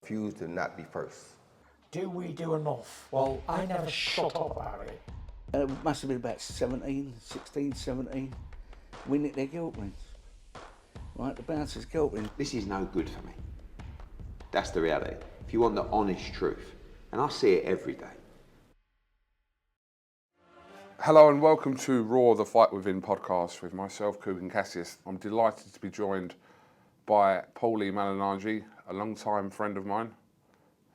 refuse to not be first. Do we do enough? Well, I never shut up about it. It must have been about 16, 17. We nicked their guilt rings. Right, the bouncers guilt ring. This is no good for me. That's the reality. If you want the honest truth, and I see it every day. Hello and welcome to Raw, the Fight Within podcast with myself, Kugan Cassius. I'm delighted to be joined by PAULIE MALIGNAGGI, a long-time friend of mine.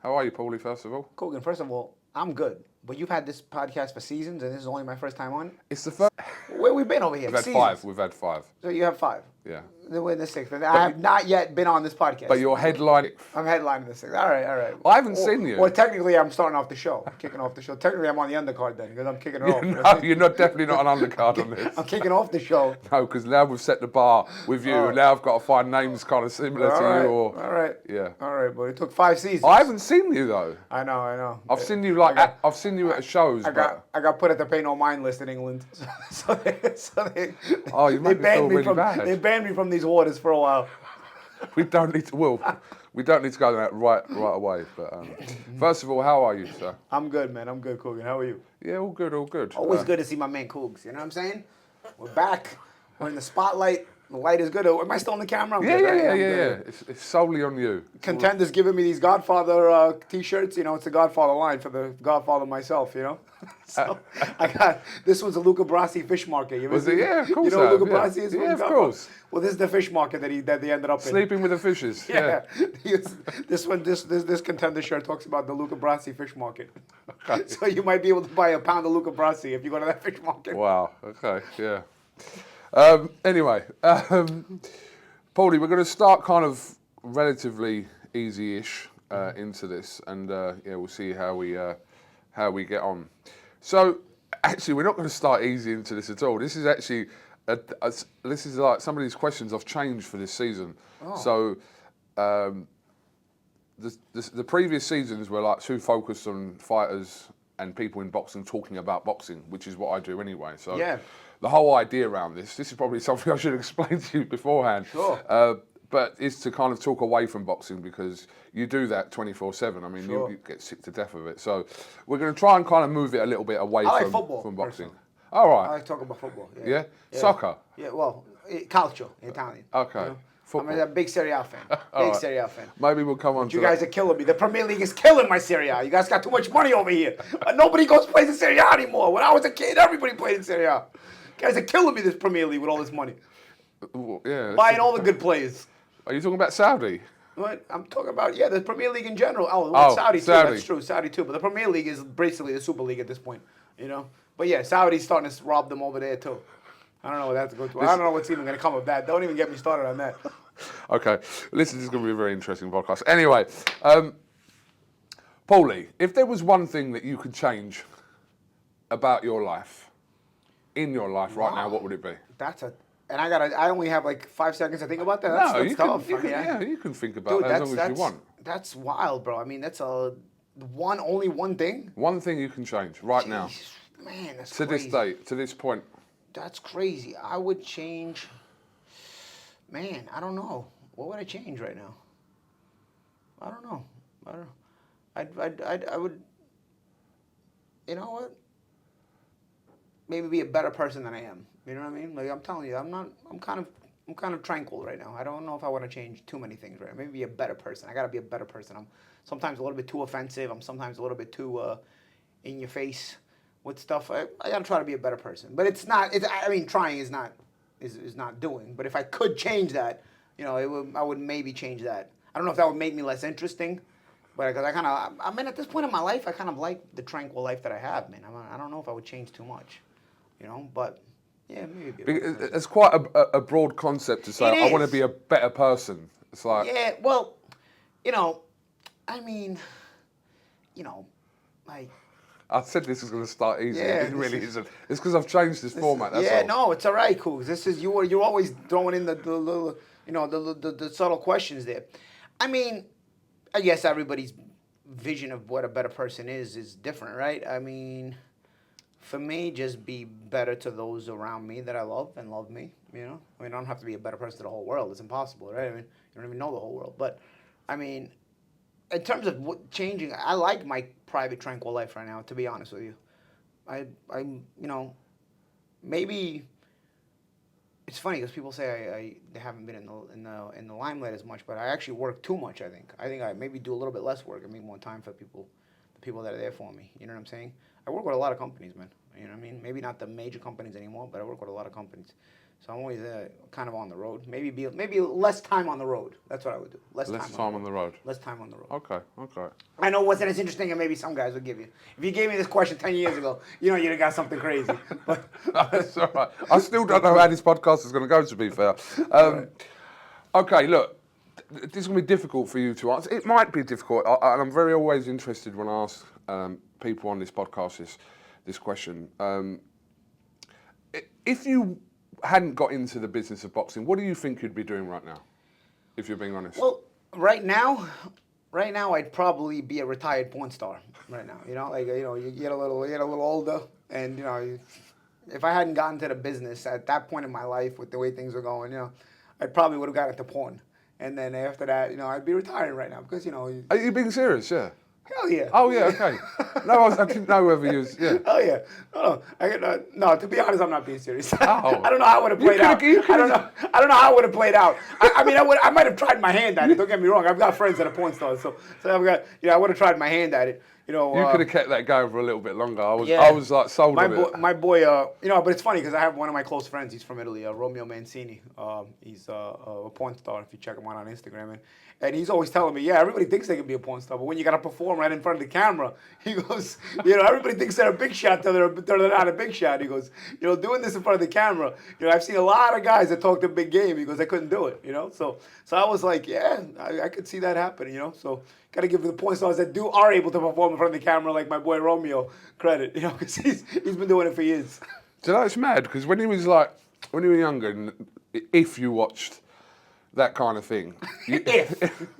How are you, Paulie, first of all? Kugan, first of all, I'm good. But you've had this podcast for seasons, and this is only my first time on it? It's the first... Where we been over here? We've had five. So you have five? Yeah. We're in the sixth. I have not yet been on this podcast. But you're headlining... I'm headlining the sixth. All right. I haven't seen you. Well, technically, I'm starting off the show. I'm kicking off the show. Technically, I'm on the undercard then, because I'm kicking it off. No, you're definitely not an undercard on this. I'm kicking off the show. No, because now we've set the bar with you, and now I've got to find names kind of similar to you. Or All right. Yeah. All right, but it took 5 seasons. I haven't seen you, though. I know. I've seen you I've seen you at shows. I got put at the pay no mind list in England. So they Oh, you made me feel really bad. They banned me from these waters for a while. We don't need to. Well, we don't need to go that right away. But first of all, how are you, sir? I'm good, man. I'm good, Kugan. How are you? Yeah, all good. Always good to see my man Cougs. You know what I'm saying? We're back. We're in the spotlight. The light is good. Am I still on the camera? I'm Yeah, good, right? yeah. It's solely on you. Contenders giving me these Godfather T-shirts. You know, it's the Godfather line for the Godfather myself. You know, so I got this was a Luca Brasi fish market. You ever Was seen it? Yeah, of course. You know Luca yeah. Brasi is? Yeah, of course. Well, this is the fish market that they ended up in. Sleeping with the fishes. Yeah. This contender shirt talks about the Luca Brasi fish market. Okay. So you might be able to buy a pound of Luca Brasi if you go to that fish market. Wow. Okay. Yeah. Anyway, Paulie, we're going to start kind of relatively easy-ish into this, and we'll see how we get on. So, actually, we're not going to start easy into this at all. This is actually this is like some of these questions I've changed for this season. Oh. So, the previous seasons were like too focused on fighters and people in boxing talking about boxing, which is what I do anyway. So. Yeah. The whole idea around this is probably something I should explain to you beforehand. Sure. But it's to kind of talk away from boxing because you do that 24/7. I mean, sure. you get sick to death of it. So we're going to try and kind of move it a little bit away from boxing. Personally. All right. I like talking about football. Yeah? Soccer? Yeah, well, calcio in Italian. Okay. You know? I'm a big Serie A fan. Big Serie A fan. Maybe we'll come on to you guys are killing me. The Premier League is killing my Serie A. You guys got too much money over here. Nobody goes plays in Serie A anymore. When I was a kid, everybody played in Serie A. You guys are killing me, this Premier League, with all this money. Yeah. Buying all the good players. Are you talking about Saudi? What? I'm talking about, the Premier League in general. Saudi too. That's true. Saudi too. But the Premier League is basically the Super League at this point, you know? But yeah, Saudi's starting to rob them over there too. I don't know what that's going to. I don't know what's even going to come of that. Don't even get me started on that. Okay. Listen, this is going to be a very interesting podcast. Anyway, Paulie, if there was one thing that you could change about your life, in your life right now, what would it be? And I only have like 5 seconds to think about that. That's tough. You can think about that as long as you want. That's wild, bro. I mean, that's only one thing. One thing you can change right now. Man, that's to crazy. this day, to this point. That's crazy. I would change. Man, I don't know. What would I change right now? I don't know. I would. You know what? Maybe be a better person than I am. You know what I mean? Like I'm telling you, I'm kind of tranquil right now. I don't know if I want to change too many things right now. Maybe be a better person. I gotta be a better person. I'm sometimes a little bit too offensive. I'm sometimes a little bit too in your face with stuff. I gotta try to be a better person. But it's not. I mean, trying is not doing. But if I could change that, I would maybe change that. I don't know if that would make me less interesting. But because I mean, at this point in my life, I kind of like the tranquil life that I have, man. I don't know if I would change too much. But yeah, maybe. It's quite a broad concept to say, I want to be a better person. It's like... Yeah, well, I mean, like... I said this is going to start easy. Yeah, it really isn't. It's because I've changed this format, that's all. No, it's all right, cool. This is, you're always throwing in the subtle questions there. I mean, I guess everybody's vision of what a better person is different, right? I mean... For me, just be better to those around me that I love and love me, I mean, I don't have to be a better person to the whole world. It's impossible, right? I mean, you don't even know the whole world. But, I mean, in terms of changing, I like my private, tranquil life right now. To be honest with you, I'm, maybe it's funny because people say they haven't been in the limelight as much, but I actually work too much. I think I maybe do a little bit less work and make more time for people, the people that are there for me. You know what I'm saying? I work with a lot of companies, man. You know what I mean? Maybe not the major companies anymore, but I work with a lot of companies. So I'm always kind of on the road. Maybe less time on the road. That's what I would do. Less time on the road. Less time on the road. Okay. I know it wasn't as interesting as maybe some guys would give you. If you gave me this question 10 years ago, you'd have got something crazy. But That's all right. I still don't know how this podcast is going to go, to be fair. Okay, look, this is going to be difficult for you to answer. It might be difficult, and I'm very always interested when I ask people on this podcast this question. If you hadn't got into the business of boxing, what do you think you'd be doing right now, if you're being honest? well, right now, I'd probably be a retired porn star. Right now, you get a little older, and if I hadn't gotten to the business at that point in my life with the way things were going, I probably would have got into porn. And then after that, I'd be retiring right now because Are you being serious? Yeah. hell yeah. Oh yeah. Okay. No, I didn't know whether you was. Yeah. Oh yeah, no. To be honest, I'm not being serious. Oh. I don't know how it would have played out. I don't know how it would have played out. I might have tried my hand at it. Don't get me wrong. I've got friends that are porn stars, so I've got I would have tried my hand at it. You could have kept that going for a little bit longer. I Yeah. was like sold on it. My boy, but it's funny because I have one of my close friends. He's from Italy, Romeo Mancini. He's a porn star. If you check him out on Instagram, and he's always telling me, yeah, everybody thinks they can be a porn star, but when you got to perform right in front of the camera, he goes, everybody thinks they're a big shot till they're not a big shot. He goes, doing this in front of the camera, I've seen a lot of guys that talk the big game. He goes, I couldn't do it, So I was like, yeah, I could see that happening, So got to give the porn stars that are able to perform in front of the camera, like my boy Romeo, credit, because he's been doing it for years. So that's mad because when you were younger, and if you watched that kind of thing,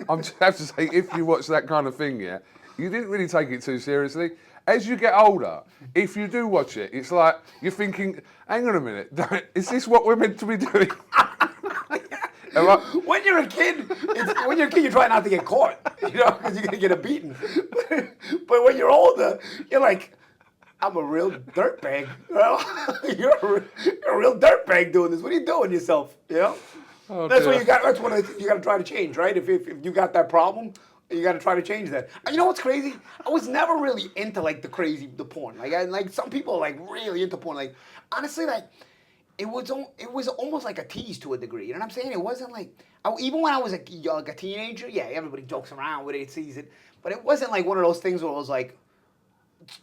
I'm just have to say, if you watch that kind of thing, yeah, you didn't really take it too seriously. As you get older, if you do watch it, it's like you're thinking, hang on a minute, is this what we're meant to be doing? When you're a kid, you try not to get caught, because you're gonna get a beating. But when you're older, you're like, I'm a real dirtbag. You're a real dirtbag doing this. What are you doing yourself? Oh, that's dear. what you got. That's what you got to try to change, right? If you got that problem, you got to try to change that. And you know what's crazy? I was never really into the porn. Like some people are like really into porn. Like honestly, like it was almost like a tease to a degree. You know what I'm saying? It wasn't like even when I was a teenager. Yeah, everybody jokes around with it, sees it, but it wasn't like one of those things where it was like.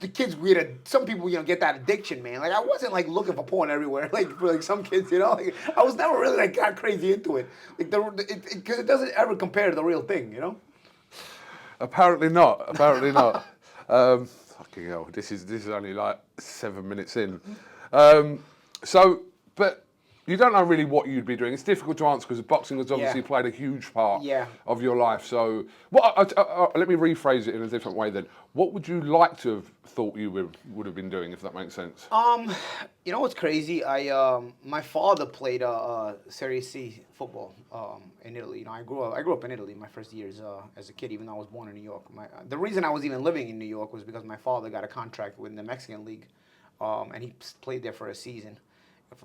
The kids some people get that addiction, man. Like I wasn't like looking for porn everywhere, like for like some kids, Like I was never really like got crazy into it, like because it doesn't ever compare to the real thing, Apparently not. Fucking hell, this is only like 7 minutes in. But you don't know really what you'd be doing. It's difficult to answer because boxing has obviously played a huge part of your life. So, let me rephrase it in a different way then. What would you like to have thought you would have been doing, if that makes sense? You know what's crazy? My father played Serie C football in Italy. I grew up in Italy my first years as a kid, even though I was born in New York. The reason I was even living in New York was because my father got a contract with the Mexican League, and he played there for a season.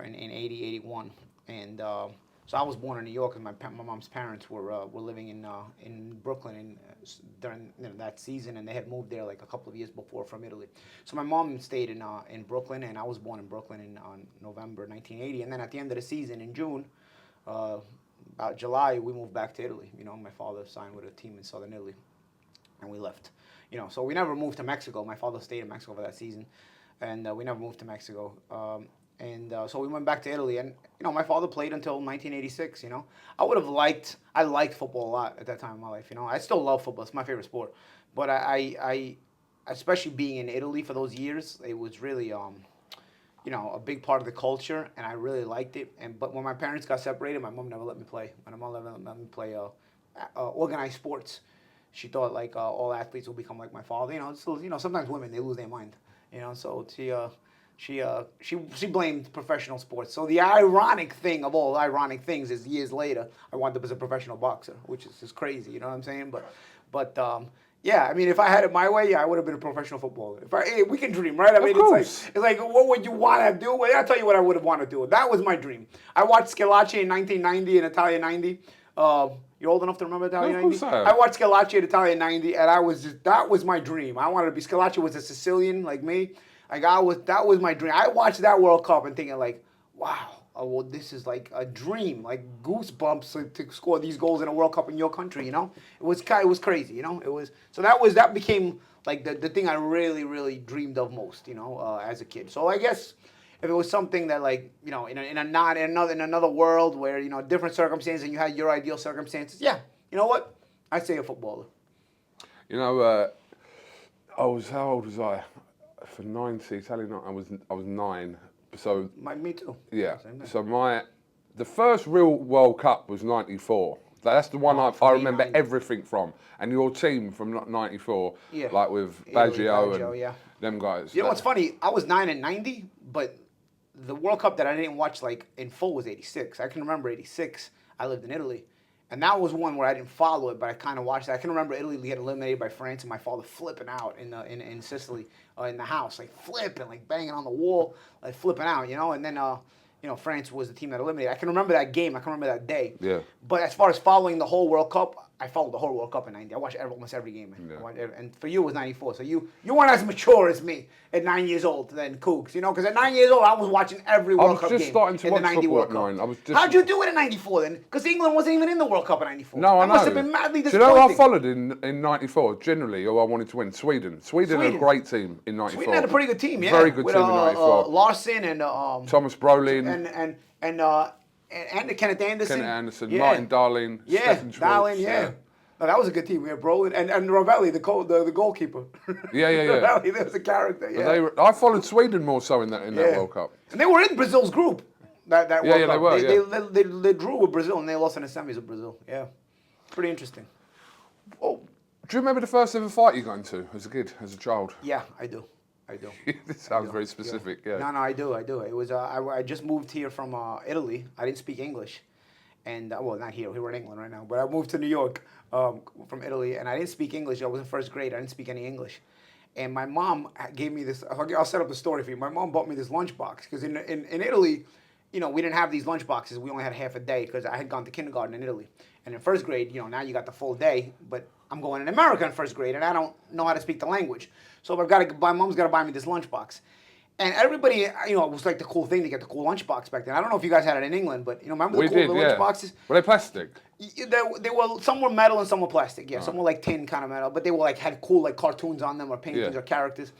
In 80, 81, and so I was born in New York, and my mom's parents were living in Brooklyn during that season, and they had moved there like a couple of years before from Italy. So my mom stayed in Brooklyn, and I was born in Brooklyn in November 1980, and then at the end of the season in June, about July, we moved back to Italy. My father signed with a team in Southern Italy, and we left. So we never moved to Mexico. My father stayed in Mexico for that season, and we never moved to Mexico. So we went back to Italy, and my father played until 1986. I liked football a lot at that time in my life. I still love football; it's my favorite sport. But I especially being in Italy for those years, it was really a big part of the culture, and I really liked it. But when my parents got separated, my mom never let me play. My mom never let me play organized sports. She thought like all athletes will become like my father. Sometimes women they lose their mind. So she blamed professional sports. So the ironic thing of all ironic things is years later, I wound up as a professional boxer, which is just crazy. You know what I'm saying? But But yeah, I mean, if I had it my way, yeah, I would have been a professional footballer. Hey, we can dream, right? I mean, course. it's like, what would you want to do? Well, I'll tell you what I would have wanted to do. That was my dream. I watched Schillaci in 1990 in Italia 90. You're old enough to remember Italia Of 90? course I am. I watched Schillaci in Italia 90, and that was my dream. I wanted to be, Schillaci was a Sicilian like me. That was my dream. I watched that World Cup and thinking like, wow. Oh, well, this is like a dream, like goosebumps to score these goals in a World Cup in your country. It was crazy. That became like the thing I really dreamed of most. As a kid. So I guess if it was something that like in another world where different circumstances and you had your ideal circumstances, yeah, you know what? I'd say a footballer. How old was I? For 90, Italian, I was 9. So Me too. yeah. Same thing. So the first real World Cup was '94. That's the one I remember 90. everything from. And your team from '94, Yeah. like with Italy, Baggio and yeah. them guys. You know what's funny? I was 9 in 90, but the World Cup that I didn't watch like in full was 86. I can remember 86. I lived in Italy. And that was one where I didn't follow it, but I kind of watched it. I can remember Italy get eliminated by France and my father flipping out in Sicily, in the house, like flipping, like banging on the wall, like flipping out, And then, France was the team that eliminated. I can remember that game. I can remember that day. Yeah. But as far as following the whole World Cup, I followed the whole World Cup in 90. I watched almost every game. Yeah. And for you, it was 94. So you weren't as mature as me at 9 years old then Cougs, Because at 9 years old, I was watching every World Cup game. I was just starting to in watch the 90 football World at Cup. 9. How'd you do it in 94 then? Because England wasn't even in the World Cup in 94. No, I know. That must have been madly Do you disappointing. know who I followed in '94? Generally, who I wanted to win? Sweden. Sweden had a great team in '94. Sweden had a pretty good team, yeah. Very good With, team in '94. Larson and Thomas Brolin. And Kenneth Anderson. Kenneth Anderson, Yeah. Martin Darling, Yeah, Stefan Schwartz. Darling, yeah. No, that was a good team. We had Brolin and Ravelli, the goalkeeper. Yeah. Ravelli, there was a character. Yeah. I followed Sweden more so in that World Cup. And they were in Brazil's group. That World they Cup. were, They drew with Brazil and they lost in the semis with Brazil. Yeah, pretty interesting. Oh, do you remember the first ever fight you got into as a kid, as a child? Yeah, I do. This sounds very specific. Yeah. No, I do. It was I just moved here from Italy. I didn't speak English, and well, not here. We're in England right now, but I moved to New York from Italy, and I didn't speak English. I was in first grade. I didn't speak any English, and my mom gave me this. I'll set up the story for you. My mom bought me this lunchbox because in Italy, we didn't have these lunch boxes. We only had half a day because I had gone to kindergarten in Italy, and in first grade, now you got the full day, but I'm going in America in first grade, and I don't know how to speak the language. So my mom's got to buy me this lunchbox. And everybody, it was like the cool thing to get the cool lunchbox back then. I don't know if you guys had it in England, but, remember the cool lunchboxes? Were they plastic? They were, some were metal and some were plastic, yeah. Some were like tin kind of metal, but they were like, had cool like cartoons on them or paintings or characters.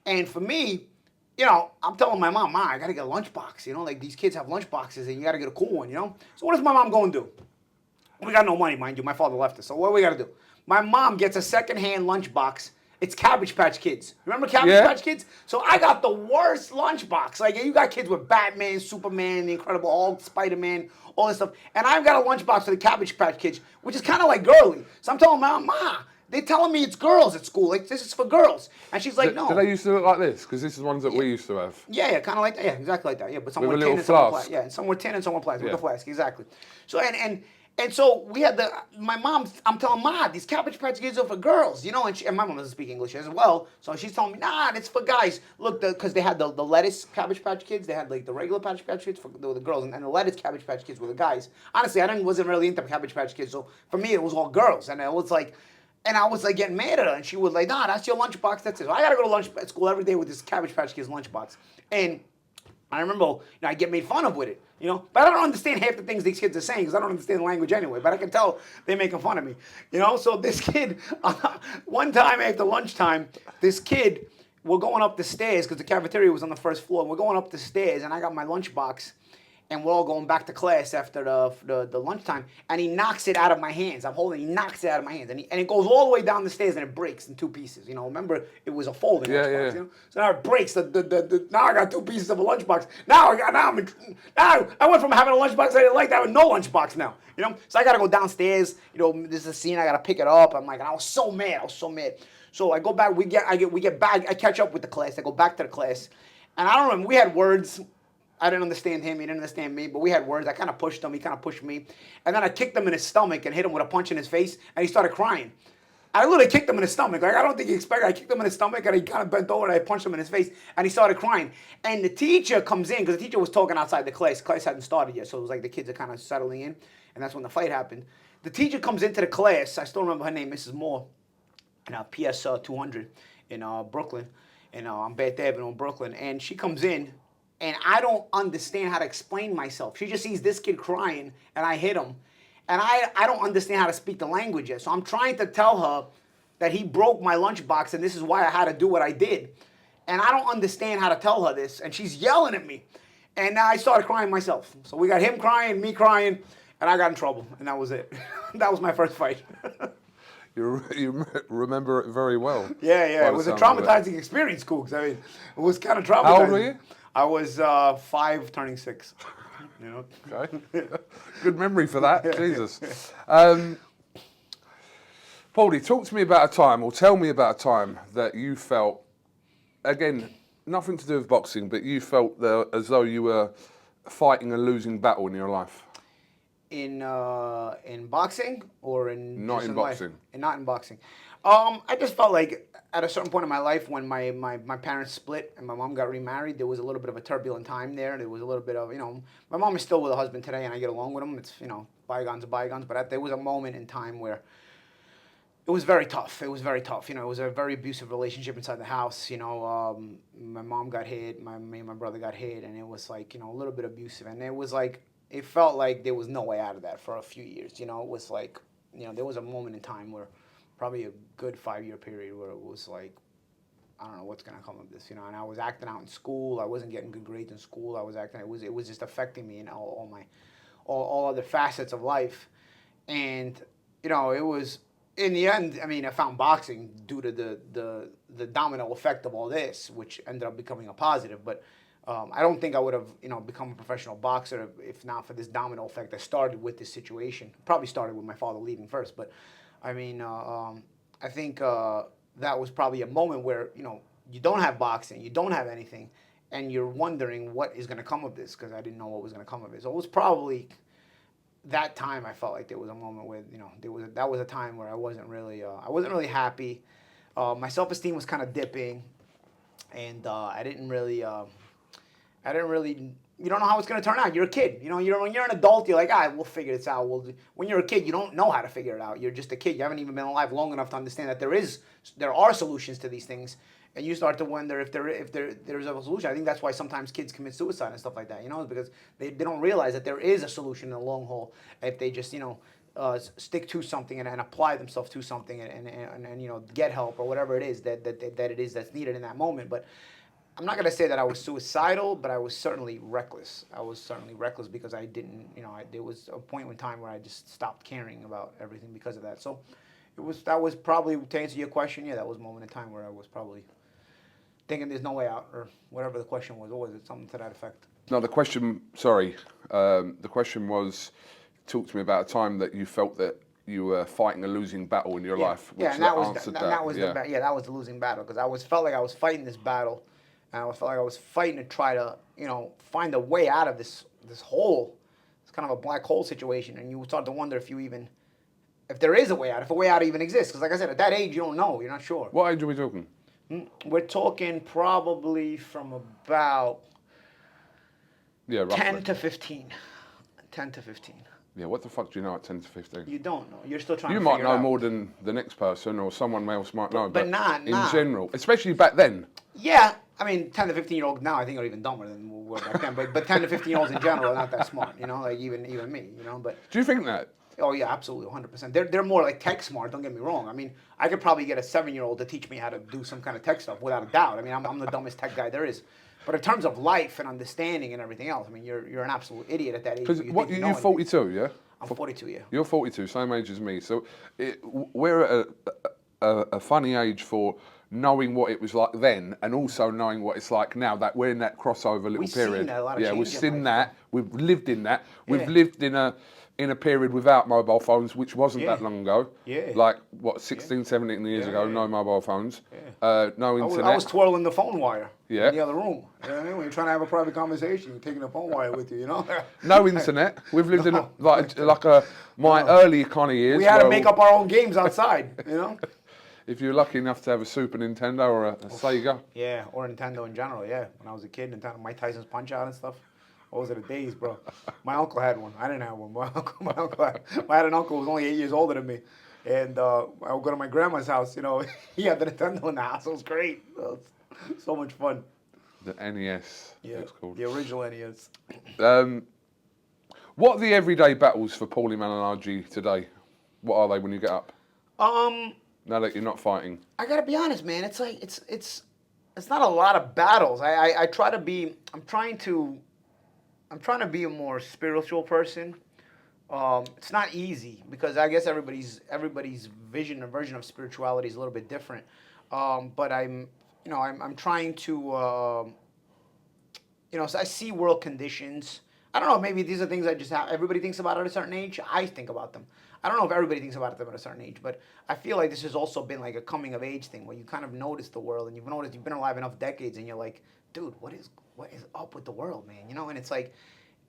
And for me, I'm telling my mom, I got to get a lunchbox, like these kids have lunchboxes and you got to get a cool one, So what does my mom go and do? We got no money, mind you. My father left us. So what do we got to do? My mom gets a secondhand lunchbox. It's Cabbage Patch Kids. Remember Cabbage Patch Kids? So I got the worst lunchbox. Like, you got kids with Batman, Superman, the Incredible Hulk, Spider-Man, all this stuff. And I've got a lunchbox for the Cabbage Patch Kids, which is kind of like girly. So I'm telling my mom, Ma, they're telling me it's girls at school. Like, this is for girls. And she's like, no. Do they used to look like this? Because this is ones that we used to have. Yeah, kind of like that. Yeah, exactly like that. Yeah, but some were With a tin little and some were flask. plastic. Yeah, and some were tin and some were plastic. Yeah. With the flask, exactly. So, and so we had my mom, I'm telling Ma, these Cabbage Patch Kids are for girls, and my mom doesn't speak English as well, so she's telling me, nah, it's for guys. Look, because they had the lettuce Cabbage Patch Kids, they had like the regular Cabbage Patch Kids for the girls, and the lettuce Cabbage Patch Kids were the guys. Honestly, wasn't really into Cabbage Patch Kids, so for me it was all girls, and it was like, and I was like getting mad at her, and she was like, nah, that's your lunchbox, that's it. So I gotta go to lunch at school every day with this Cabbage Patch Kids lunchbox, and I remember, I get made fun of with it, But I don't understand half the things these kids are saying because I don't understand the language anyway. But I can tell they're making fun of me, So this kid, one time after lunchtime, this kid, we're going up the stairs because the cafeteria was on the first floor. We're going up the stairs, and I got my lunchbox. And we're all going back to class after the lunchtime, and he knocks it out of my hands. He knocks it out of my hands, and it goes all the way down the stairs, and it breaks in two pieces. Remember, it was a folding lunchbox. Yeah. So now it breaks. Now I got two pieces of a lunchbox. Now I went from having a lunchbox I didn't like to having no lunchbox now. So I got to go downstairs. There's a scene I got to pick it up. I'm like, I was so mad. So I go back. We get back. I catch up with the class. I go back to the class, and I don't remember. We had words. I didn't understand him, he didn't understand me, but we had words. I kind of pushed him, he kind of pushed me. And then I kicked him in his stomach and hit him with a punch in his face, and he started crying. I literally kicked him in his stomach. Like, I don't think he expected. I kicked him in his stomach, and he kind of bent over, and I punched him in his face, and he started crying. And the teacher comes in, because the teacher was talking outside the class. Class hadn't started yet, so it was like the kids are kind of settling in, and that's when the fight happened. The teacher comes into the class. I still remember her name, Mrs. Moore, in PS 200 in Brooklyn, on Bath Avenue in Brooklyn. And she comes in, and I don't understand how to explain myself. She just sees this kid crying, and I hit him. And I don't understand how to speak the language yet. So I'm trying to tell her that he broke my lunchbox and this is why I had to do what I did. And I don't understand how to tell her this. And she's yelling at me. And I started crying myself. So we got him crying, me crying, and I got in trouble. And that was it. That was my first fight. You remember it very well. Yeah. It was a traumatizing experience, Cougs. I mean, it was kind of traumatizing. How old were you? I was 5 turning 6. You know? Okay. Good memory for that. Jesus. Paulie, talk to me about a time, or tell me about a time that you felt, again, nothing to do with boxing, but you felt as though you were fighting a losing battle in your life. In boxing or in not in boxing? Not in boxing. I just felt like at a certain point in my life when my parents split and my mom got remarried, there was a little bit of a turbulent time there. There was a little bit of, my mom is still with her husband today and I get along with him. It's, bygones are bygones. But there was a moment in time where it was very tough. It was very tough. It was a very abusive relationship inside the house. My mom got hit, me and my brother got hit, and it was like, a little bit abusive. And it was like, it felt like there was no way out of that for a few years. It was like, there was a moment in time where probably a good 5-year period where it was like, I don't know what's gonna come of this, and I was acting out in school. I wasn't getting good grades in school. I was acting. It was just affecting me in all other facets of life, and it was in the end. I mean, I found boxing due to the domino effect of all this, which ended up becoming a positive. But I don't think I would have become a professional boxer if not for this domino effect that started with this situation. Probably started with my father leaving first, but. I mean, I think that was probably a moment where, you don't have boxing, you don't have anything, and you're wondering what is going to come of this, because I didn't know what was going to come of it. So it was probably that time I felt like there was a moment where, that was a time where I wasn't really happy. My self-esteem was kind of dipping, and I didn't really, you don't know how it's going to turn out. You're a kid. When you're an adult, you're like, we'll figure this out. When you're a kid, you don't know how to figure it out. You're just a kid. You haven't even been alive long enough to understand that there are solutions to these things. And you start to wonder if there's a solution. I think that's why sometimes kids commit suicide and stuff like that, because they don't realize that there is a solution in the long haul if they just, stick to something and apply themselves to something and get help or whatever it is that it is that's needed in that moment. But I'm not going to say that I was suicidal, but I was certainly reckless. I was certainly reckless because I didn't, there was a point in time where I just stopped caring about everything because of that. So that was probably, to answer your question, that was a moment in time where I was probably thinking there's no way out, or whatever the question was, or was it something to that effect? No, the question was, talk to me about a time that you felt that you were fighting a losing battle in your life. Yeah, and that was the losing battle, because felt like I was fighting this battle. And I felt like I was fighting to try to, find a way out of this hole. It's kind of a black hole situation, and you start to wonder if there is a way out, if a way out even exists. Because like I said, at that age, you don't know, you're not sure. What age are we talking? We're talking probably from about 10 to 15. 10 to 15. Yeah, what the fuck do you know at 10 to 15? You don't know. You're still trying to figure it out. You might know more than the next person, or someone else might know. But not in general, especially back then. Yeah. I mean, 10 to 15-year-olds now, I think, are even dumber than we were back then. But 10 to 15-year-olds in general are not that smart, like even me, But do you think that? Oh yeah, absolutely, 100%. They're more like tech smart. Don't get me wrong. I mean, I could probably get a 7-year-old to teach me how to do some kind of tech stuff without a doubt. I mean, I'm the dumbest tech guy there is. But in terms of life and understanding and everything else, I mean, you're an absolute idiot at that age. Because you're 42, yeah? I'm 42, yeah. You're 42, same age as me. So we're at a funny age for knowing what it was like then, and also knowing what it's like now, that we're in that crossover little period. Seen that, a lot of we've seen that. We've lived in that. Yeah. We've lived in a period without mobile phones, which wasn't that long ago. Yeah. Like, 17 years ago, no mobile phones. Yeah. No internet. I was twirling the phone wire in the other room. You know what I mean? When you're trying to have a private conversation, you're taking the phone wire with you, No internet. We've lived in my early kind of years. We had to make up our own games outside, if you're lucky enough to have a Super Nintendo or a Sega. Yeah, or Nintendo in general, yeah. When I was a kid, Nintendo, Mike Tyson's Punch-Out and stuff. Those are the days, bro. My uncle had one. I didn't have one. I had an uncle who was only 8 years older than me. And I would go to my grandma's house, you know. He had the Nintendo in the house. It was great. It was so much fun. The NES, Yeah, it's called. the original NES. What are the everyday battles for Paulie Malignaggi today? What are they when you get up? Now that you're not fighting. I gotta be honest, man. It's like it's not a lot of battles. I try to be. I'm trying to be a more spiritual person. It's not easy because I guess everybody's vision or version of spirituality is a little bit different. But I'm trying to. So I see world conditions. I don't know. Maybe these are things I just have. Everybody thinks about at a certain age. I think about them. I don't know if everybody thinks about them at a certain age, but I feel like this has also been like a coming of age thing where you kind of notice the world and you've been alive enough decades and you're like, dude, what is up with the world, man? You know, and it's like,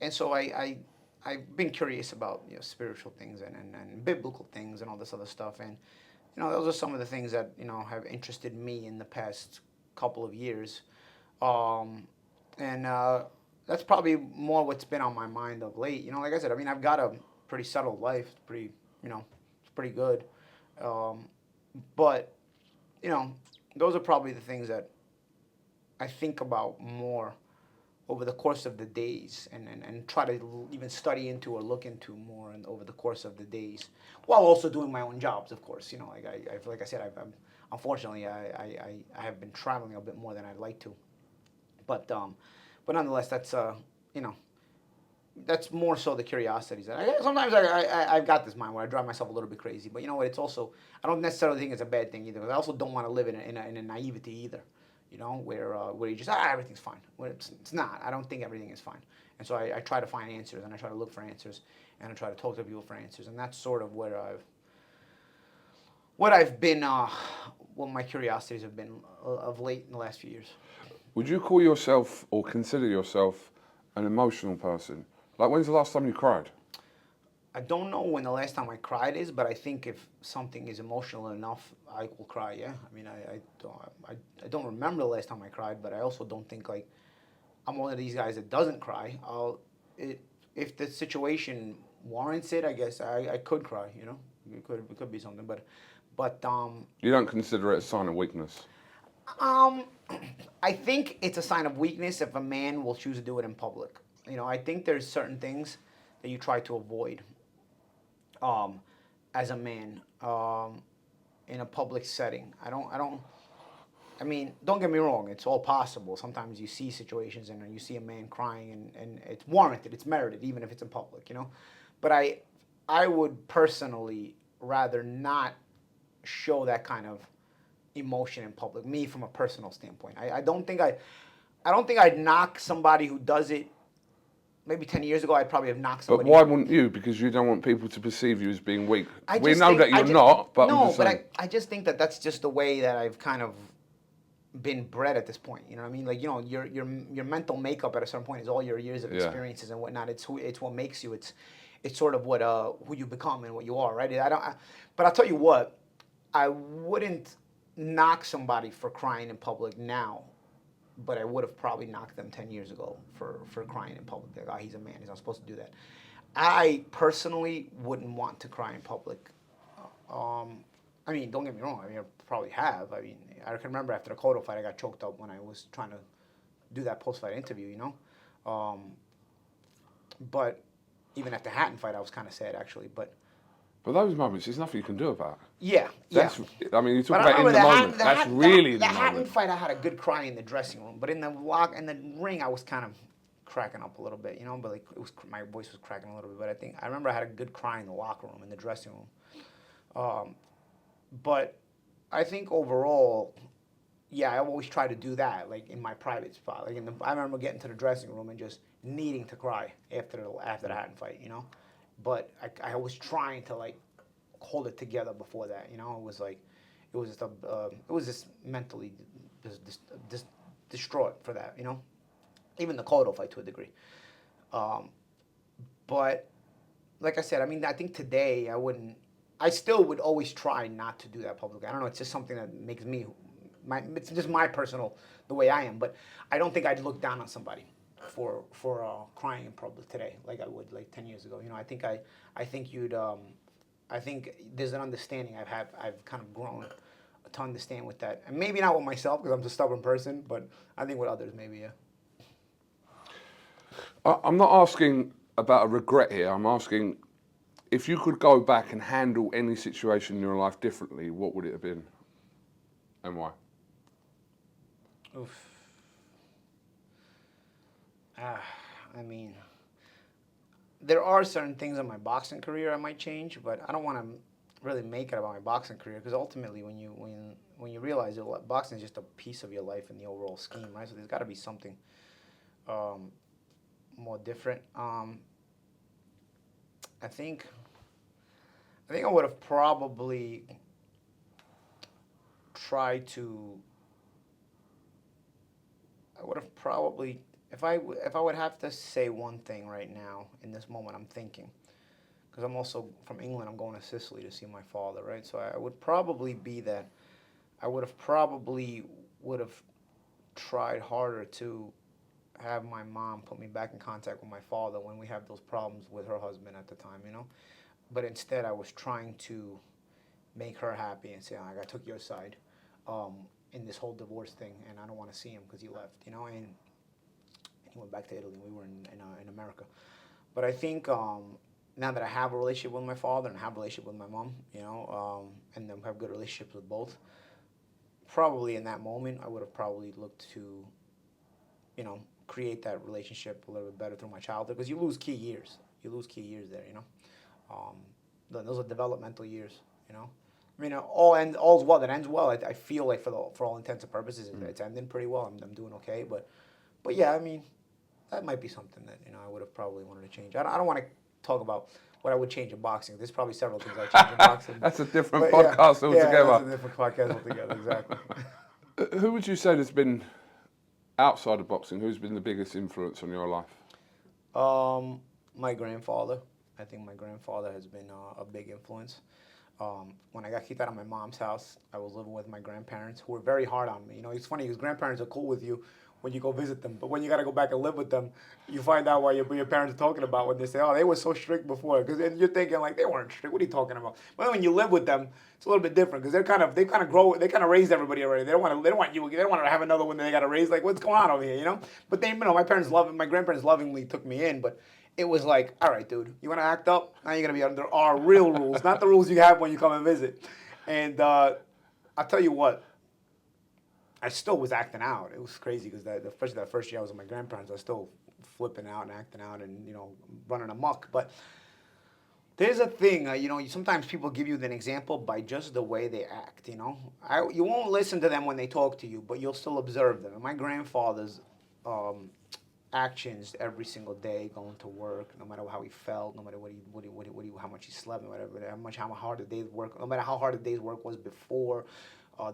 and so I've been curious about spiritual things and biblical things and all this other stuff, and those are some of the things that have interested me in the past couple of years, and that's probably more what's been on my mind of late. Like I said, I mean, I've got a pretty settled life. It's pretty good. But, those are probably the things that I think about more over the course of the days and try to even study into or look into more over the course of the days, while also doing my own jobs, of course. Like I said, unfortunately, I have been traveling a bit more than I'd like to. But nonetheless, that's that's more so the curiosities. Sometimes I've got this mind where I drive myself a little bit crazy. But you know what? It's also, I don't necessarily think it's a bad thing either. Because I also don't want to live in a naivety either. Where you just, everything's fine. Where it's not. I don't think everything is fine. And so I try to find answers, and I try to look for answers, and I try to talk to people for answers. And that's sort of where I've been, what my curiosities have been of late in the last few years. Would you call yourself or consider yourself an emotional person? Like, when's the last time you cried? I don't know when the last time I cried is, but I think if something is emotional enough, I will cry. Yeah, I mean, I don't remember the last time I cried, but I also don't think like I'm one of these guys that doesn't cry. If the situation warrants it, I guess I could cry. It could be something, but you don't consider it a sign of weakness? I think it's a sign of weakness if a man will choose to do it in public. I think there's certain things that you try to avoid as a man in a public setting. I mean, don't get me wrong, it's all possible. Sometimes you see situations and you see a man crying and it's warranted, it's merited, even if it's in public, But I would personally rather not show that kind of emotion in public, me from a personal standpoint. I don't think I'd knock somebody who does it. Maybe 10 years ago, I'd probably have knocked somebody. But why wouldn't you? Because you don't want people to perceive you as being weak. We know that you're not, but no, I'm just saying. I just think that that's just the way that I've kind of been bred at this point. You know what I mean? Like, your mental makeup at a certain point is all your years of experiences and whatnot. It's what makes you. It's sort of what who you become and what you are, right? But I'll tell you what, I wouldn't knock somebody for crying in public now, but I would have probably knocked them 10 years ago for crying in public. Like, oh, he's a man, he's not supposed to do that. I personally wouldn't want to cry in public. I mean, don't get me wrong, I probably have. I mean, I can remember after the Cotto fight, I got choked up when I was trying to do that post-fight interview, But even at the Hatton fight, I was kind of sad, actually, But those moments, there's nothing you can do about. Yeah. I mean, you talk about in the moment. That's really the moment. The Hatton fight, I had a good cry in the dressing room, but in the ring, I was kind of cracking up a little bit, But like my voice was cracking a little bit. But I remember I had a good cry in the locker room, in the dressing room. But I think overall, yeah, I always try to do that, like in my private spot. Like I remember getting to the dressing room and just needing to cry after the Hatton fight, But I was trying to like hold it together before that, It was just mentally just distraught for that, Even the Cotto fight to a degree. But like I said, I mean, I think today I wouldn't I still would always try not to do that publicly. I don't know. It's just something that makes me, it's just my personal, the way I am. But I don't think I'd look down on somebody for crying in public today like I would like 10 years ago. You know, I think you'd, I think there's an understanding I've kind of grown to understand with that, and maybe not with myself because I'm a stubborn person, but I think with others maybe, yeah. I'm not asking about a regret here. I'm asking if you could go back and handle any situation in your life differently, what would it have been and why? Oof. I mean, there are certain things in my boxing career I might change, but I don't want to really make it about my boxing career because ultimately, when you realize that boxing is just a piece of your life in the overall scheme, right? So there's got to be something more different. I think I would have probably tried to. I would have probably, if I would have to say one thing right now in this moment, I'm thinking, because I'm also from England, I'm going to Sicily to see my father, right? So I would probably be that. I would have probably tried harder to have my mom put me back in contact with my father when we have those problems with her husband at the time, you know. But instead, I was trying to make her happy and say, I took your side in this whole divorce thing, and I don't want to see him because he left, you know. And he went back to Italy. We were in America. But I think now that I have a relationship with my father and have a relationship with my mom, you know, and then have good relationships with both, probably in that moment, I would have probably looked to, you know, create that relationship a little bit better through my childhood, because you lose key years. You lose key years there, you know. Those are developmental years, you know. I mean, all's well that ends well. I feel like for all intents and purposes, it's ending pretty well. I'm doing okay, but yeah, I mean, that might be something that, you know, I would have probably wanted to change. I don't want to talk about what I would change in boxing. There's probably several things I change in boxing. That's a different podcast altogether. Yeah, that's a different podcast altogether. Exactly. Who would you say has been outside of boxing? Who's been the biggest influence on your life? My grandfather. I think my grandfather has been a big influence. When I got kicked out of my mom's house, I was living with my grandparents, who were very hard on me. You know, it's funny because grandparents are cool with you when you go visit them, but when you got to go back and live with them, you find out what your parents are talking about when they say, "Oh, they were so strict before." Because you're thinking like, they weren't strict. What are you talking about? But when you live with them, it's a little bit different because they kind of raised everybody already. They don't want to have another one that they got to raise. Like, what's going on over here? You know. But they, you know, my grandparents lovingly took me in, but it was like, all right, dude, you want to act up? Now you're going to be under our real rules, not the rules you have when you come and visit. And I'll tell you what, I still was acting out. It was crazy because especially that first year I was with my grandparents, I was still flipping out and acting out and, you know, running amok. But there's a thing, you know, sometimes people give you an example by just the way they act, you know. You won't listen to them when they talk to you, but you'll still observe them. And my grandfather's actions every single day, going to work, no matter how he felt, no matter how much he slept, no matter how hard the day's work, no matter how hard the day's work was before,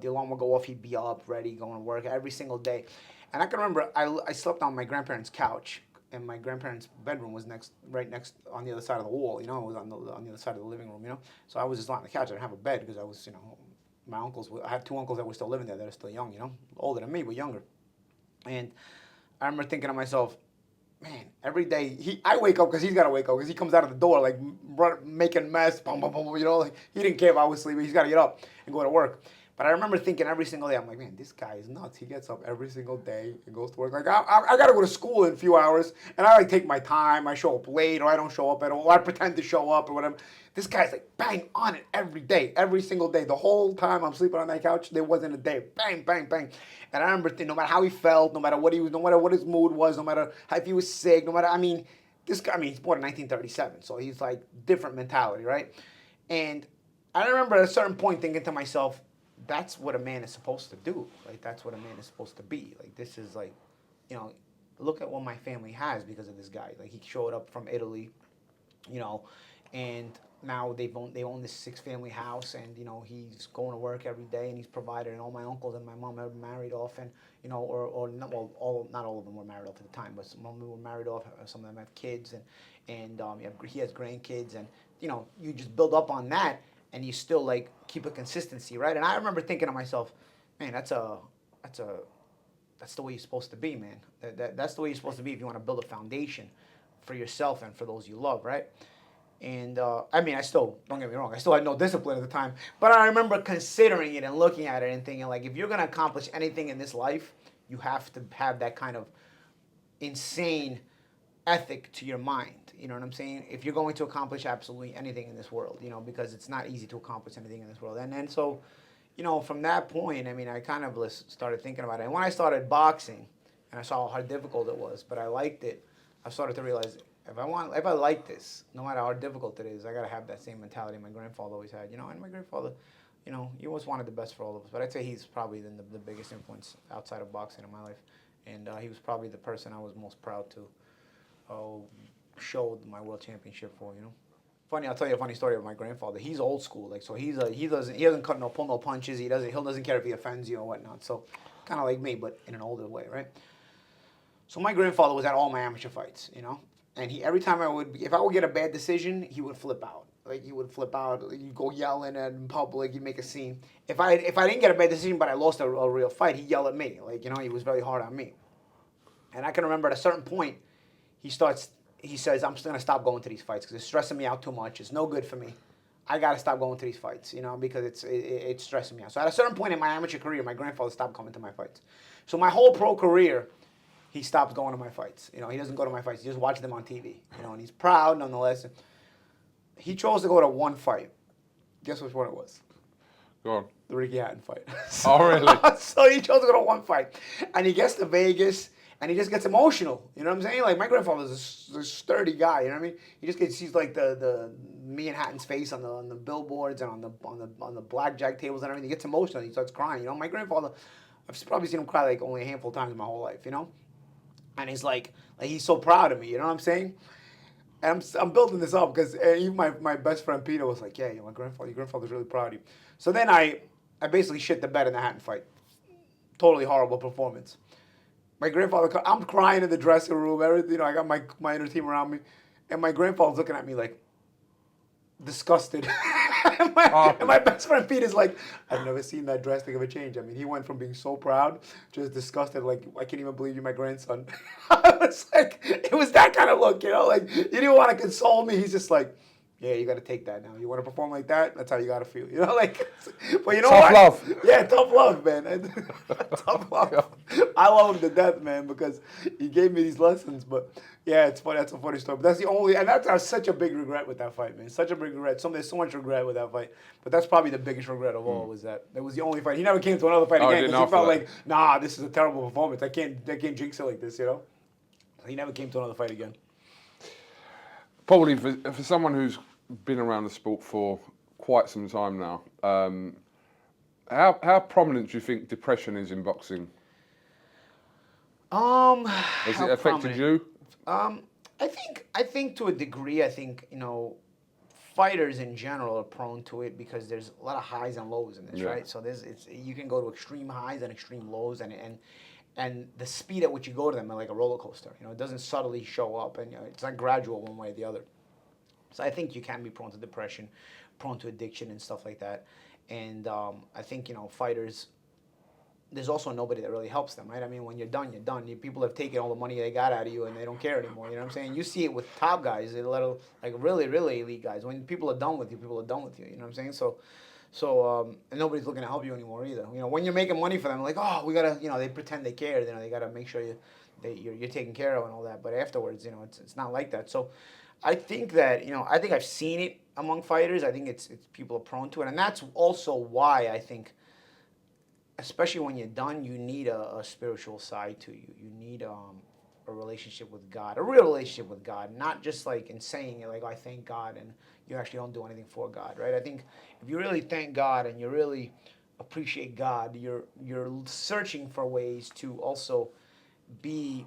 the alarm would go off, he'd be up, ready, going to work every single day. And I can remember I slept on my grandparents' couch, and my grandparents' bedroom was right next on the other side of the wall. You know, it was on the other side of the living room. You know, so I was just on the couch. I didn't have a bed because I was, you know, my uncles. I had two uncles that were still living there that are still young. You know, older than me but younger, and I remember thinking to myself, man, every day I wake up because he's got to wake up because he comes out of the door like making mess, boom, boom, boom, you know, like he didn't care if I was sleeping. He's got to get up and go to work. But I remember thinking every single day, I'm like, man, this guy is nuts. He gets up every single day and goes to work. Like, I got to go to school in a few hours, and I like take my time. I show up late, or I don't show up at all, or I pretend to show up or whatever. This guy's like bang on it every day, every single day. The whole time I'm sleeping on that couch, there wasn't a day. Bang, bang, bang. And I remember thinking, no matter how he felt, no matter what he was, no matter what his mood was, no matter if he was sick, no matter, this guy, he's born in 1937, so he's like different mentality, right? And I remember at a certain point thinking to myself, that's what a man is supposed to do. Like, that's what a man is supposed to be. Like, this is like, you know, look at what my family has because of this guy. Like, he showed up from Italy, you know, and now they own this 6-family house, and, you know, he's going to work every day, and he's provided, and all my uncles and my mom are married off, and, you know, or not, well, not all of them were married off at the time, but some of them were married off, some of them have kids, and he has grandkids, and, you know, you just build up on that. and you still like keep a consistency, right? And I remember thinking to myself, man, that's the way you're supposed to be, man. That's the way you're supposed to be if you want to build a foundation for yourself and for those you love, right? And I mean, I still, don't get me wrong, I still had no discipline at the time. But I remember considering it and looking at it and thinking, like, if you're going to accomplish anything in this life, you have to have that kind of insane ethic to your mind. You know what I'm saying? If you're going to accomplish absolutely anything in this world, you know, because it's not easy to accomplish anything in this world. And then so, you know, from that point, I mean, I kind of started thinking about it. And when I started boxing, and I saw how difficult it was, but I liked it, I started to realize, if I like this, no matter how difficult it is, I gotta have that same mentality my grandfather always had, you know. And my grandfather, you know, he always wanted the best for all of us. But I'd say he's probably the biggest influence outside of boxing in my life, and he was probably the person I was most proud to show my world championship for, you know. Funny, I'll tell you a funny story of my grandfather. He's old school, like, so he doesn't pull no punches. He doesn't care if he offends you or whatnot. So kind of like me, but in an older way, right? So my grandfather was at all my amateur fights, you know. And every time if I would get a bad decision, he would flip out. Like, he would flip out. You'd go yelling at in public. You'd make a scene. If I didn't get a bad decision, but I lost a real fight, he'd yell at me. Like, you know, he was very hard on me. And I can remember at a certain point, he says, I'm just going to stop going to these fights because it's stressing me out too much. It's no good for me. I got to stop going to these fights, you know, because it's stressing me out. So at a certain point in my amateur career, my grandfather stopped coming to my fights. So my whole pro career, he stopped going to my fights. You know, he doesn't go to my fights. He just watches them on TV. You know, and he's proud nonetheless. He chose to go to one fight. Guess which one it was? Go on. The Ricky Hatton fight. Oh, really? So he chose to go to one fight. And he gets to Vegas, and he just gets emotional. You know what I'm saying? Like, my grandfather's a sturdy guy. You know what I mean? He just sees like the me and Hatton's face on the billboards and on the blackjack tables and everything. He gets emotional. He starts crying. You know, my grandfather, I've probably seen him cry like only a handful of times in my whole life. You know. And he's like he's so proud of me, you know what I'm saying? And I'm building this up because even my best friend Peter was like, yeah, your grandfather's really proud of you. So then I basically shit the bed in the Hatton fight. Totally horrible performance. My grandfather, I'm crying in the dressing room, everything, you know, I got my inner team around me, and my grandfather's looking at me like, disgusted. and my best friend Peter's like, I've never seen that drastic of a change. I mean, he went from being so proud, just disgusted, like, I can't even believe you're my grandson. I was like, it was that kind of look, you know, like, he didn't want to console me. He's just like, yeah, you got to take that now. You want to perform like that? That's how you got to feel, you know, like, but you know tough what? love. Yeah, tough love, man. Tough love. I love him to death, man, because he gave me these lessons, but yeah, it's funny. That's a funny story. But that's the only, and that's such a big regret with that fight, man. Such a big regret. There's so much regret with that fight. But that's probably the biggest regret of all was that it was the only fight. He never came to another fight again because he felt like, nah, this is a terrible performance. I can't jinx it like this, you know. He never came to another fight again. Paulie, for someone who's been around the sport for quite some time now, how prominent do you think depression is in boxing? Has it affected you? I think to a degree, I think, you know, fighters in general are prone to it because there's a lot of highs and lows in this, right? So you can go to extreme highs and extreme lows, and the speed at which you go to them are like a roller coaster. You know, it doesn't subtly show up, and you know, it's not gradual one way or the other. So I think you can be prone to depression, prone to addiction and stuff like that. And I think, you know, fighters, there's also nobody that really helps them, right? I mean, when you're done, you're done. People have taken all the money they got out of you and they don't care anymore, you know what I'm saying? You see it with top guys, like really, really elite guys. When people are done with you, people are done with you, you know what I'm saying? And nobody's looking to help you anymore either. You know, when you're making money for them, like, oh, we gotta, you know, they pretend they care. You know, they gotta make sure you're taken care of and all that. But afterwards, you know, it's not like that. So I think that, you know, I think I've seen it among fighters. I think it's people are prone to it, and that's also why I think, especially when you're done, you need a spiritual side to you. You need a relationship with God, a real relationship with God, not just like in saying it, like, oh, I thank God, and you actually don't do anything for God, right? I think if you really thank God and you really appreciate God, you're searching for ways to also be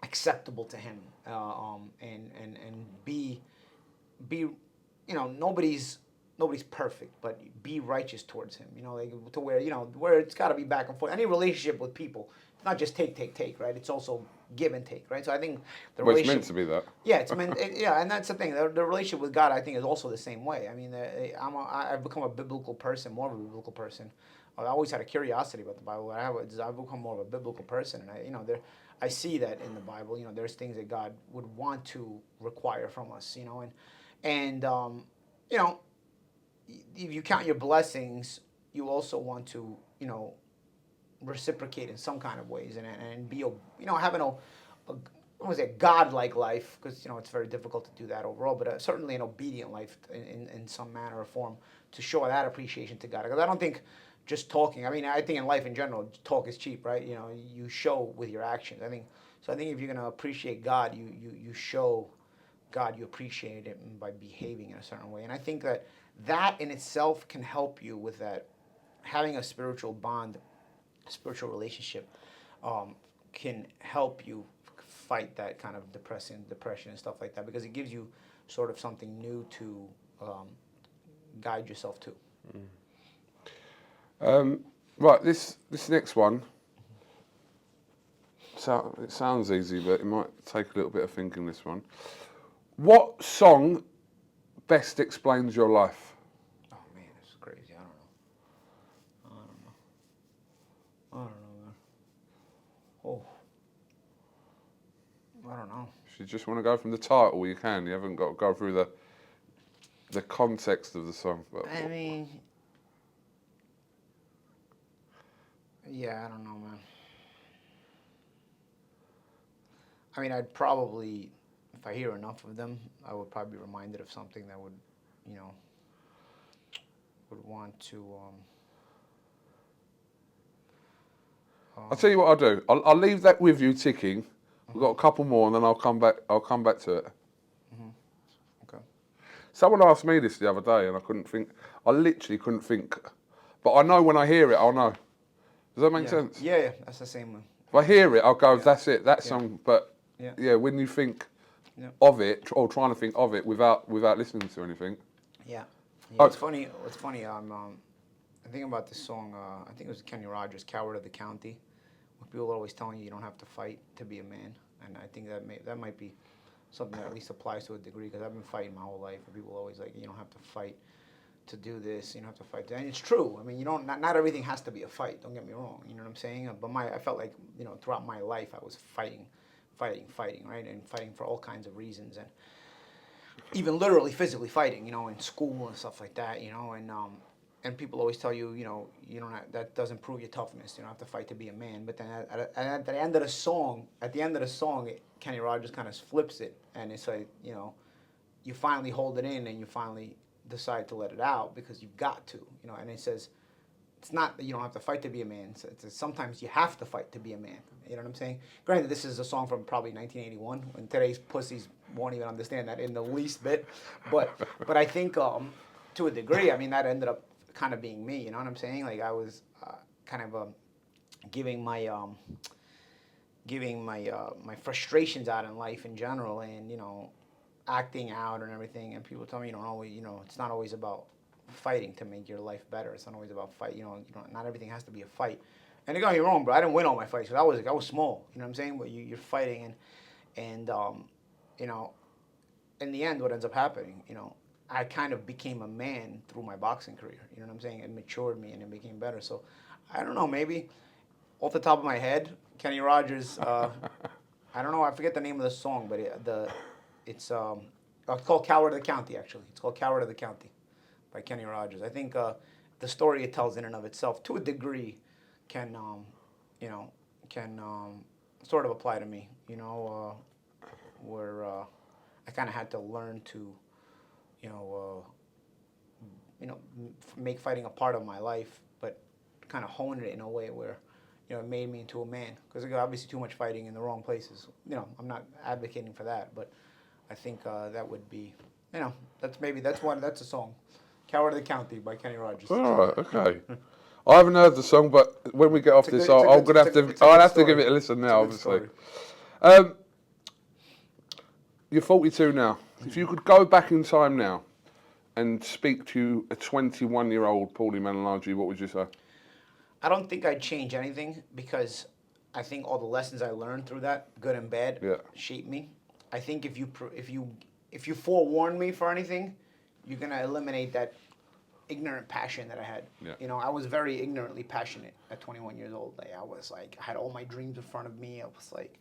acceptable to Him, and be, you know, nobody's perfect, but be righteous towards Him, you know, like, to where, you know, where it's got to be back and forth. Any relationship with people, not just take, right? It's also give and take, right? So I think the Well, it's relationship. meant to be that. Yeah, yeah, and that's the thing. The relationship with God, I think, is also the same way. I mean, I've become a biblical person, more of a biblical person. I always had a curiosity about the Bible. I've become more of a biblical person, and I see that in the Bible. There's things that God would want to require from us. And if you count your blessings, you also want to, reciprocate in some kind of ways and be, having I don't want to say a godlike life, because it's very difficult to do that overall, but certainly an obedient life in some manner or form to show that appreciation to God. Because I don't think just talking. I mean, I think in life in general, talk is cheap, right? You show with your actions. I think if you're gonna appreciate God, you show God you appreciate it by behaving in a certain way. And I think that in itself can help you with that, having a spiritual bond, a spiritual relationship, can help you fight that kind of depression and stuff like that, because it gives you sort of something new to guide yourself to. Right, this next one, so it sounds easy, but it might take a little bit of thinking, this one. What song best explains your life? Oh man, this is crazy. I don't know, man. Oh, I don't know. If you just want to go from the title, you can. You haven't got to go through the context of the song. But I mean, yeah, I don't know, man. I mean, I'd probably, if I hear enough of them, I would probably be reminded of something that would, would want to. I'll tell you what I'll do. I'll leave that with you ticking. We've got a couple more, and then I'll come back to it. Okay. Someone asked me this the other day, and I couldn't think. I literally couldn't think. But I know when I hear it, I'll know. Does that make sense? Yeah, that's the same one. If I hear it, I'll go, that's it, that song. But Yeah. when you think of it, or trying to think of it without listening to anything. Yeah. Oh. It's funny. I'm thinking about this song. I think it was Kenny Rogers, "Coward of the County." Where people are always telling you don't have to fight to be a man, and I think that might be something that at least applies to a degree, because I've been fighting my whole life. And people are always like, you don't have to fight to do this. You don't have to fight. And it's true. I mean, not everything has to be a fight. Don't get me wrong. You know what I'm saying? But I felt like throughout my life I was fighting, right, and fighting for all kinds of reasons, and even literally physically fighting, in school and stuff like that, and people always tell you, that doesn't prove your toughness. You don't have to fight to be a man. But then at the end of the song, Kenny Rogers kind of flips it, and it's like, you finally hold it in, and you finally decide to let it out because you've got to, and it says, it's not that you don't have to fight to be a man. It's sometimes you have to fight to be a man. You know what I'm saying? Granted, this is a song from probably 1981, when today's pussies won't even understand that in the least bit. But I think to a degree, I mean, that ended up kind of being me. You know what I'm saying? Like, I was kind of giving my my frustrations out in life in general, and acting out and everything. And people tell me you don't always, it's not always about fighting to make your life better. It's not always about fight. Not everything has to be a fight. And don't get me wrong, bro. I didn't win all my fights because I was small. You know what I'm saying? But you're fighting, and in the end, what ends up happening, I kind of became a man through my boxing career. You know what I'm saying? It matured me and it became better. So I don't know. Maybe off the top of my head, Kenny Rogers. I don't know. I forget the name of the song, but it's called "Coward of the County." Actually, it's called "Coward of the County" by Kenny Rogers. I think the story it tells in and of itself, to a degree, can sort of apply to me. Where I kind of had to learn to, make fighting a part of my life, but kind of hone it in a way where, it made me into a man. Because obviously too much fighting in the wrong places. I'm not advocating for that, but I think that would be, that's a song. "Coward of the County" by Kenny Rogers. All right, okay. I haven't heard the song, but when we get off this, I'll have to give it a listen now, obviously. You're 42 now. If you could go back in time now and speak to a 21-year-old Paulie Malingnaggii, what would you say? I don't think I'd change anything, because I think all the lessons I learned through that, good and bad, Yeah. shaped me. I think if you forewarn me for anything, you're gonna eliminate that ignorant passion that I had. Yeah. You know, I was very ignorantly passionate at 21 years old. Like, I was like, I had all my dreams in front of me. I was like,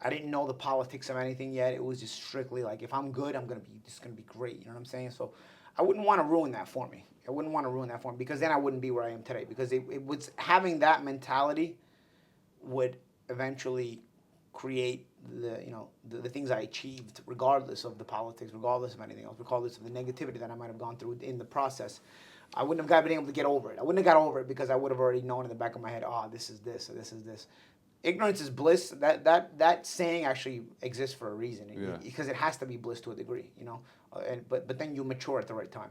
I didn't know the politics of anything yet. It was just strictly like, if I'm good, this is gonna be great. You know what I'm saying? So I wouldn't want to ruin that for me. I wouldn't want to ruin that for me, because then I wouldn't be where I am today. Because it was having that mentality would eventually create the things I achieved, regardless of the politics, regardless of anything else, regardless of the negativity that I might have gone through in the process. I wouldn't have been able to get over it. I wouldn't have got over it because I would have already known in the back of my head, this is this, or this is this. Ignorance is bliss. That saying actually exists for a reason, because it has to be bliss to a degree, you know. But then you mature at the right time.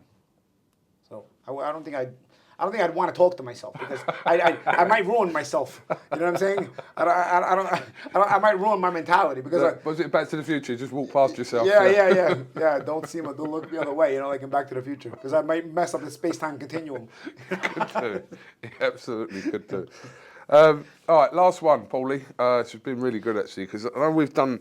So I don't think I'd want to talk to myself, because I might ruin myself. You know what I'm saying? I might ruin my mentality, because Was it Back to the Future? Just walk past yourself. yeah. Don't look the other way. You know, like in Back to the Future, because I might mess up the space-time continuum. Could do. It absolutely could do. All right, last one, Paulie. It's been really good actually, because I know we've done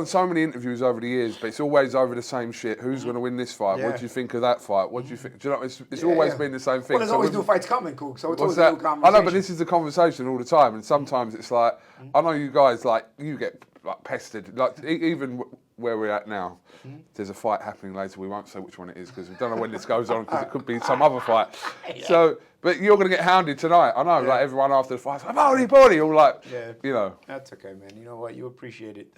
so many interviews over the years, but it's always over the same shit. Who's going to win this fight? Yeah. What do you think of that fight? What do you think? Do you know? It's always been the same thing. Well, there's always new fights coming, Cook. So it's What's always a new that? conversation. I know, but this is the conversation all the time, and sometimes it's like, I know you guys, like, you get like pestered, like even where we're at now. There's a fight happening later. We won't say which one it is, because we don't know when this goes on, because it could be some other fight. So, but you're going to get hounded tonight. I know, like everyone after the fight's like, Paulie, all like, you know. That's okay, man. You know what? You appreciate it.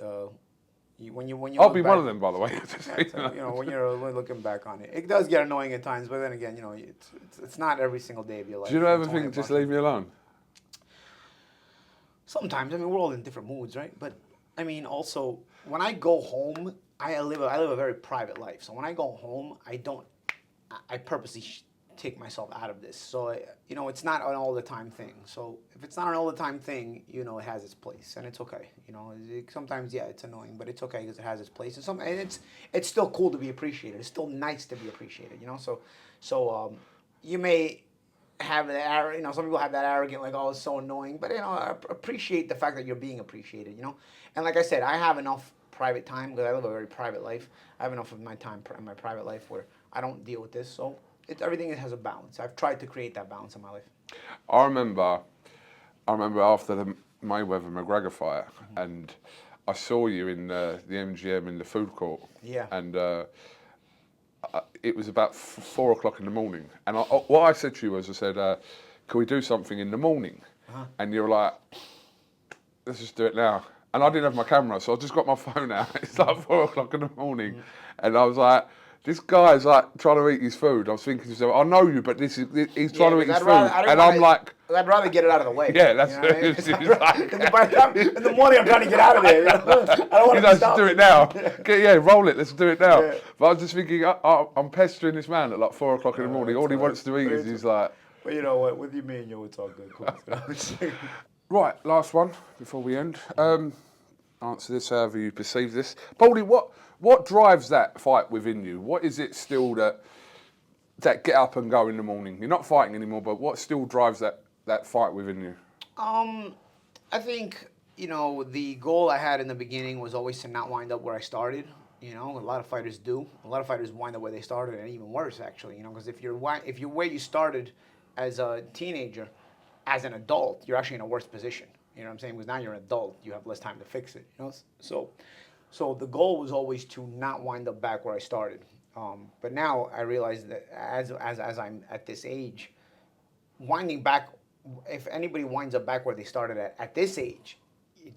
When you I'll look be back, one of them, by the way. you know, when you're looking back on it, it does get annoying at times. But then again, you know, it's not every single day of your life. Do you ever It's only think, just about- leave me alone? Sometimes, I mean, we're all in different moods, right? But I mean, also, when I go home, I live a very private life. So when I go home, I purposely take myself out of this. So, you know, it's not an all the time thing. So if it's not an all the time thing, you know, it has its place, and it's okay. You know, sometimes, yeah, it's annoying, but it's okay because it has its place. And it's still cool to be appreciated. It's still nice to be appreciated, you know? So you may have that, you know, some people have that arrogant, like, oh, it's so annoying, but, you know, appreciate the fact that you're being appreciated, you know? And like I said, I have enough private time, because I live a very private life. I have enough of my time in my private life where I don't deal with this. So everything has a balance. I've tried to create that balance in my life. I remember after the Mayweather-McGregor fight, and I saw you in the MGM in the food court. Yeah. And it was about 4 o'clock in the morning. And what I said to you was, I said, can we do something in the morning? And you're like, let's just do it now. And I didn't have my camera, so I just got my phone out. It's like 4 o'clock in the morning. And I was like, this guy's like trying to eat his food. I was thinking to myself, I know you, but he's trying to eat his food. And I'm like, I'd rather get it out of the way. yeah, that's you know what I mean? it's like, By the time, in the morning, I'm trying to get out of there. You know? I don't want to let's stop. do it now. Yeah, roll it. Let's do it now. Yeah. But I was just thinking, I'm pestering this man at like 4 o'clock in the morning. All he wants to eat is he's like. But you know what? With you, me and you, it's all good. Cool. Right, last one before we end. Answer this however you perceive this. Paulie, what drives that fight within you? What is it still that get up and go in the morning? You're not fighting anymore, but what still drives that fight within you? I think, you know, the goal I had in the beginning was always to not wind up where I started. You know, a lot of fighters do. A lot of fighters wind up where they started, and even worse, actually. You know, because if you're where you started as a teenager, as an adult, you're actually in a worse position. You know what I'm saying? Because now you're an adult, you have less time to fix it. You know, so the goal was always to not wind up back where I started. But now I realize that as I'm at this age, winding back, if anybody winds up back where they started at this age,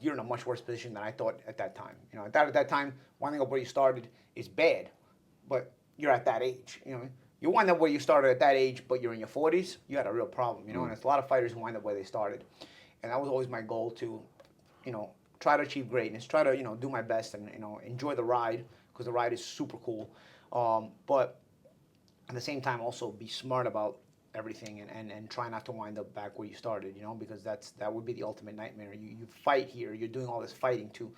you're in a much worse position than I thought at that time. You know, at that time, winding up where you started is bad, but you're at that age. You know, you wind up where you started at that age, but you're in your 40s, you had a real problem. You know, and it's a lot of fighters who wind up where they started. And that was always my goal to, you know, try to achieve greatness, try to, you know, do my best and, you know, enjoy the ride, because the ride is super cool. But at the same time, also be smart about everything and try not to wind up back where you started, you know, because that would be the ultimate nightmare. You fight here, you're doing all this fighting to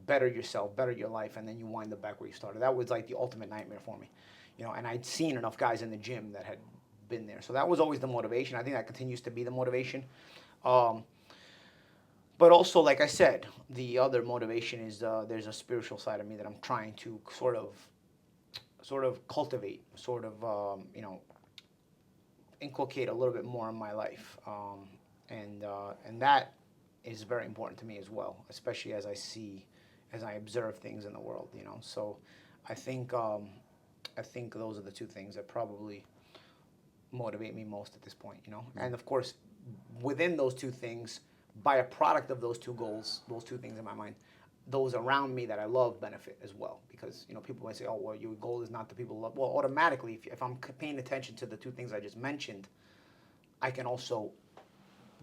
better yourself, better your life, and then you wind up back where you started. That was like the ultimate nightmare for me, you know, and I'd seen enough guys in the gym that had been there. So that was always the motivation. I think that continues to be the motivation. But also, like I said, the other motivation is there's a spiritual side of me that I'm trying to sort of cultivate, inculcate a little bit more in my life, and that is very important to me as well, especially as I observe things in the world, So I think those are the two things that probably motivate me most at this point, And of course, within those two things, by a product of those two goals, those two things in my mind, those around me that I love benefit as well. Because, people might say, oh, well, your goal is not the people you love. Well, automatically, if I'm paying attention to the two things I just mentioned, I can also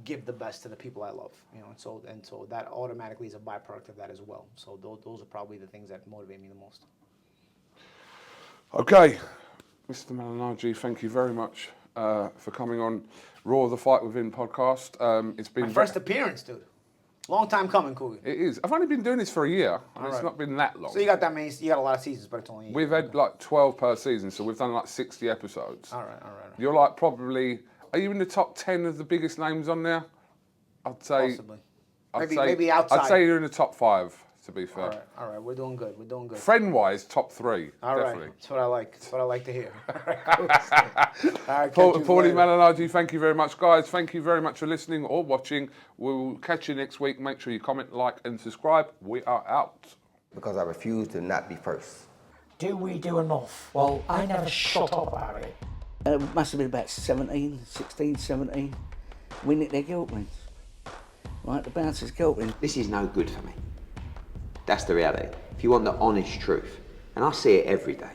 give the best to the people I love, and so that automatically is a byproduct of that as well. So those are probably the things that motivate me the most. Okay, Mr. Malignaggi, thank you very much for coming on Raw the Fight Within podcast. It's been my first appearance, dude. Long time coming, Kugan. It is. I've only been doing this for a year. And it's not been that long. So you got a lot of seasons, but it's only. We've had like 12 per season, so we've done like 60 episodes. All right. You're like probably. Are you in the top 10 of the biggest names on there? I'd say. Possibly. Maybe outside. I'd say you're in the top 5. To be fair. All right. We're doing good. Friend-wise, top 3. All definitely. right. That's what I like. That's what I like to hear. All right, Paulie Malignaggi, thank you very much, guys. Thank you very much for listening or watching. We'll catch you next week. Make sure you comment, like, and subscribe. We are out. Because I refuse to not be first. Do we do enough? Well, I never shut up about it. It must have been about 16, 17. We nicked their guilt rings. Right, the bouncer's guilt ring. This is no good for me. That's the reality. If you want the honest truth, and I see it every day,